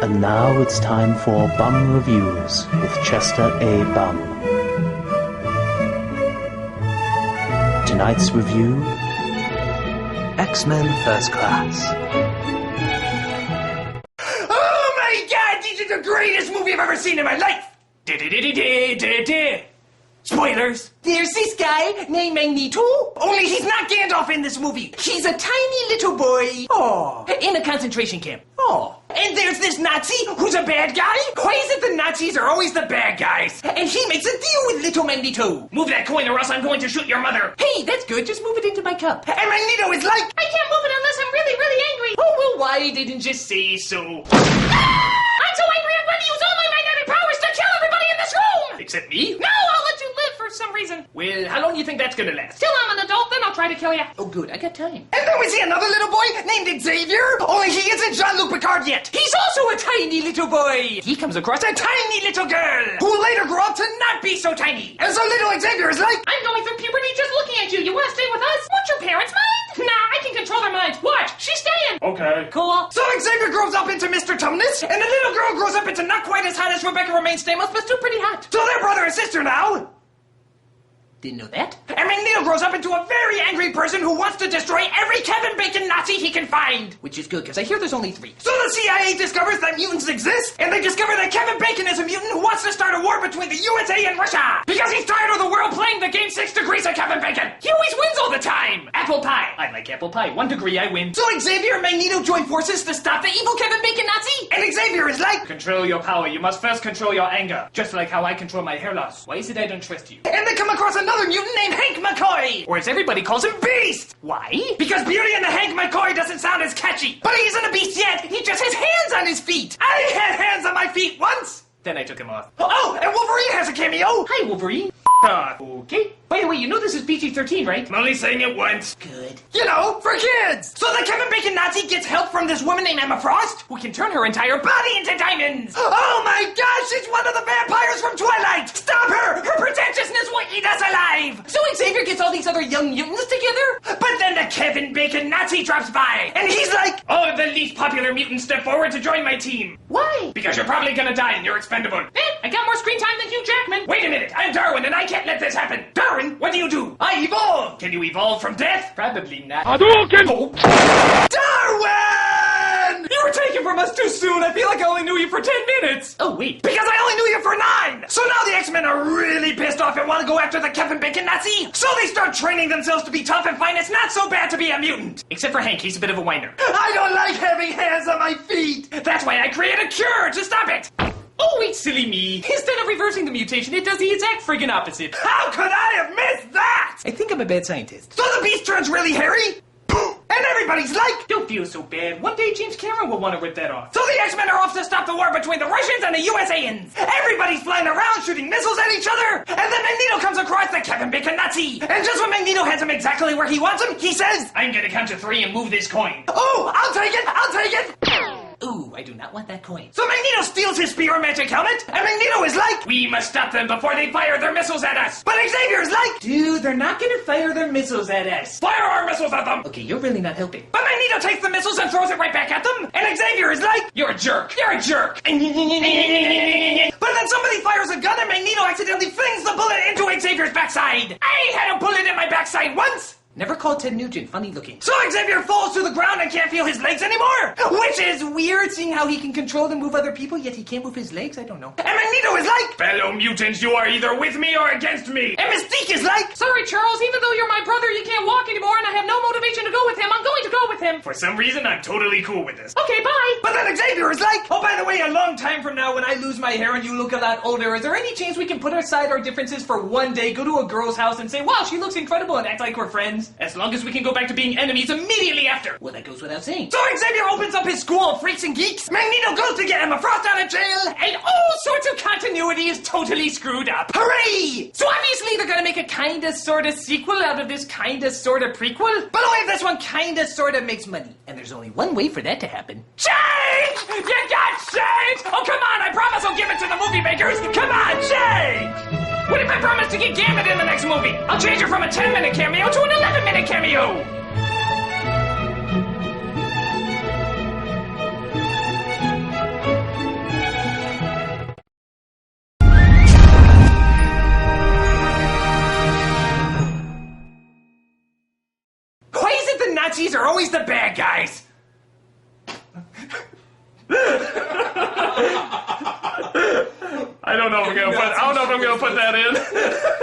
And now it's time for Bum Reviews with Chester A. Bum. Tonight's review, X-Men First Class. Oh my god, this is the greatest movie I've ever seen in my life! Spoilers! There's this guy named Magneto. Only he's not Gandalf in this movie. He's a tiny little boy. Oh. In a concentration camp. Oh. And there's this Nazi who's a bad guy. Why is it the Nazis are always the bad guys? And he makes a deal with little Magneto. Move that coin or else I'm going to shoot your mother. Hey, that's good. Just move it into my cup. And Magneto is like, I can't move it unless I'm really, really angry. Oh, well, why didn't you say so? I'm so angry I'm going to use all my magnetic powers to kill everybody in this room. Except me? No, I'll let you live for some reason. Well, how long do you think that's gonna last? Till I'm an adult, then I'll try to kill you. Oh, good. I got time. And then we see another little boy named Xavier. Only he isn't Jean-Luc Picard yet. He's also a tiny little boy. He comes across a tiny little girl who will later grow up to not be so tiny. And so little Xavier is like, I'm going through puberty just looking at you. You want to stay with us? What's your parents' mind? Nah, I can control their minds. Watch. She's staying. Okay. Cool. So Xavier grows up into Mr. Tumnus, and the little girl grows up into not quite as hot as Rebecca Romaine Stamos, but still pretty hot. So they're brother and sister now. Didn't know that. And Magneto grows up into a very angry person who wants to destroy every Kevin Bacon Nazi he can find. Which is good, because I hear there's only 3. So the CIA discovers that mutants exist, and they discover that Kevin Bacon is a mutant who wants to start a war between the USA and Russia. Because he's tired of the world playing the game 6 degrees of Kevin Bacon. He always wins all the time. Apple pie. I like apple pie. 1 degree, I win. So Xavier and Magneto join forces to stop the evil Kevin Bacon Nazi. And Xavier is like, control your power. You must first control your anger. Just like how I control my hair loss. Why is it I don't trust you? And they come across another mutant named Hank McCoy! Or as everybody calls him, Beast! Why? Because Beauty and the Hank McCoy doesn't sound as catchy. But he isn't a beast yet! He just has hands on his feet! I had hands on my feet once! Then I took him off. Oh, and Wolverine has a cameo! Hi, Wolverine. Okay. By the way, you know this is PG-13, right? I'm only saying it once. Good. You know, for kids! So the Kevin Bacon Nazi gets help from this woman named Emma Frost, who can turn her entire body into diamonds! Oh my gosh, she's one of the vampires from Twilight! Stop her! Her pretentiousness will eat us alive! So Xavier gets all these other young mutants together, but then the Kevin Bacon Nazi drops by, and he's like, all of the least popular mutants step forward to join my team. Why? Because you're probably gonna die and you're expendable. I got more screen time than Hugh Jackman. Wait a minute, I'm Darwin and I can't let this happen. Darwin, what do? I evolve! Can you evolve from death? Probably not. Hadouken! Oh. Darwin! You were taken from us too soon. I feel like I only knew you for 10 minutes. Oh, wait. Because I only knew you for 9. So now the X-Men are really pissed off and want to go after the Kevin Bacon Nazi. So they start training themselves to be tough and find it's not so bad to be a mutant. Except for Hank, he's a bit of a whiner. I don't like having hands on my feet. That's why I created a cure to stop it. Oh, wait, silly me. Instead of reversing the mutation, it does the exact friggin' opposite. How could I have missed that? I think I'm a bad scientist. So the beast turns really hairy? And everybody's like, don't feel so bad. One day James Cameron will want to rip that off. So the X-Men are off to stop the war between the Russians and the USAans. Everybody's flying around shooting missiles at each other. And then Magneto comes across the Kevin Bacon Nazi. And just when Magneto has him exactly where he wants him, he says, I'm gonna count to 3 and move this coin. Oh, I'll take it. Ooh, I do not want that coin. So Magneto steals his spear magic helmet, and Magneto is like, we must stop them before they fire their missiles at us. But Xavier is like, dude, they're not gonna fire their missiles at us. Fire our missiles at them. Okay, you're really not helping. But Magneto takes the missiles and throws it right back at them, and Xavier is like, you're a jerk. You're a jerk. But then somebody fires a gun, and Magneto accidentally flings the bullet into Xavier's backside. I had a bullet in my backside once. Never called Ted Nugent funny looking. So Xavier falls to the ground and can't feel his legs anymore. Which is weird, seeing how he can control and move other people, yet he can't move his legs. I don't know. And Magneto is like, fellow mutants, you are either with me or against me. And Mystique is like, sorry, Charles, even though you're my brother, you can't walk anymore, and I have no motivation to go with him. I'm going to go with him. For some reason, I'm totally cool with this. Okay, bye. But then Xavier is like, oh, by the way, a long time from now, when I lose my hair and you look a lot older, is there any chance we can put aside our differences for one day, go to a girl's house and say, wow, she looks incredible, and act like we're friends? As long as we can go back to being enemies immediately after. Well, that goes without saying. So Xavier opens up his school of freaks and geeks. Magneto goes to get Emma Frost out of jail. And all sorts of continuity is totally screwed up. Hooray! So obviously they're gonna make a kinda sorta sequel out of this kinda sorta prequel. But only if this one kinda sorta makes money. And there's only one way for that to happen. Change! You got change! Oh, come on! I promise I'll give it to the movie makers. Come on, change! What if I promise to get Gambit in the next movie? I'll change her from a 10-minute cameo to an 11-minute cameo! always the bad guys. I don't know if I'm gonna put that in.